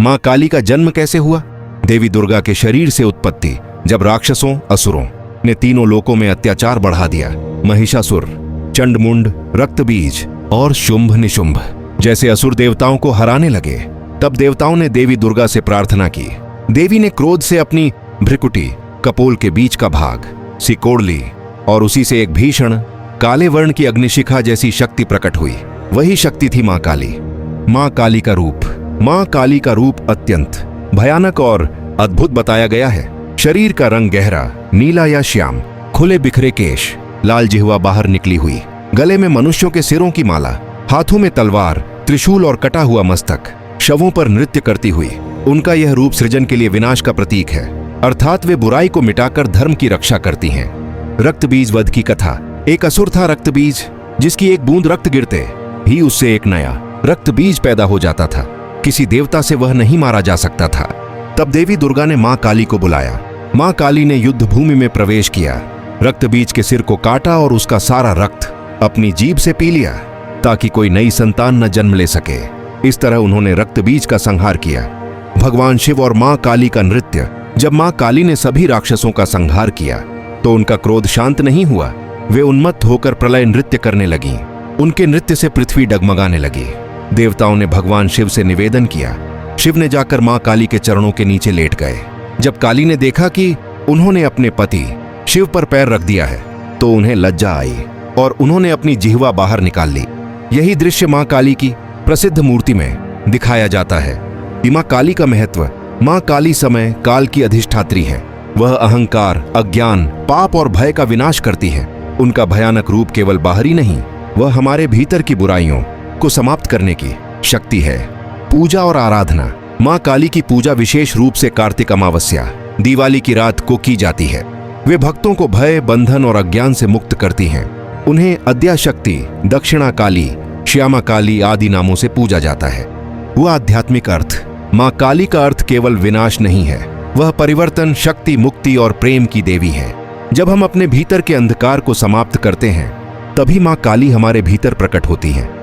मां काली का जन्म कैसे हुआ? देवी दुर्गा के शरीर से उत्पत्ति जब राक्षसों असुरों ने तीनों लोकों में अत्याचार बढ़ा दिया, महिषासुर, चंडमुंड, रक्तबीज और शुंभ निशुंभ जैसे असुर देवताओं को हराने लगे, तब देवताओं ने देवी दुर्गा से प्रार्थना की। देवी ने क्रोध से अपनी भ्रिकुटी कपोल के बीच का भाग सिकोड़ ली और उसी से एक भीषण काले वर्ण की अग्निशिखा जैसी शक्ति प्रकट हुई। वही शक्ति थी मां काली। मां काली का रूप मां काली का रूप अत्यंत भयानक और अद्भुत बताया गया है। शरीर का रंग गहरा नीला या श्याम, खुले बिखरे केश, लाल जिह्वा बाहर निकली हुई, गले में मनुष्यों के सिरों की माला, हाथों में तलवार, त्रिशूल और कटा हुआ मस्तक, शवों पर नृत्य करती हुई। उनका यह रूप सृजन के लिए विनाश का प्रतीक है, अर्थात वे बुराई को मिटाकर धर्म की रक्षा करती हैं। रक्तबीज वध की कथा। एक असुर था रक्तबीज, जिसकी एक बूंद रक्त गिरते ही उससे एक नया रक्तबीज पैदा हो जाता था। किसी देवता से वह नहीं मारा जा सकता था। तब देवी दुर्गा ने मां काली को बुलाया। मां काली ने युद्ध भूमि में प्रवेश किया, रक्तबीज के सिर को काटा और उसका सारा रक्त अपनी जीभ से पी लिया ताकि कोई नई संतान न जन्म ले सके। इस तरह उन्होंने रक्तबीज का संहार किया। भगवान शिव और मां काली का नृत्य। जब मां काली ने सभी राक्षसों का संहार किया तो उनका क्रोध शांत नहीं हुआ। वे उन्मत्त होकर प्रलय नृत्य करने लगीं। उनके नृत्य से पृथ्वी डगमगाने लगी। देवताओं ने भगवान शिव से निवेदन किया। शिव ने जाकर मां काली के चरणों के नीचे लेट गए। जब काली ने देखा कि उन्होंने अपने पति शिव पर पैर रख दिया है तो उन्हें लज्जा आई और उन्होंने अपनी जिह्वा बाहर निकाल ली। यही दृश्य मां काली की प्रसिद्ध मूर्ति में दिखाया जाता है। मां काली का महत्व। मां काली समय काल की अधिष्ठात्री है। वह अहंकार, अज्ञान, पाप और भय का विनाश करती है। उनका भयानक रूप केवल बाहरी नहीं, वह हमारे भीतर की बुराइयों को समाप्त करने की शक्ति है। पूजा और आराधना। मां काली की पूजा विशेष रूप से कार्तिक अमावस्या, दिवाली की रात को की जाती है। वे भक्तों को भय, बंधन और अज्ञान से मुक्त करती हैं। उन्हें अद्याशक्ति, दक्षिणा काली, श्यामा काली आदि नामों से पूजा जाता है। वह आध्यात्मिक अर्थ। मां काली का अर्थ केवल विनाश नहीं है, वह परिवर्तन, शक्ति, मुक्ति और प्रेम की देवी है। जब हम अपने भीतर के अंधकार को समाप्त करते हैं तभी मां काली हमारे भीतर प्रकट होती है।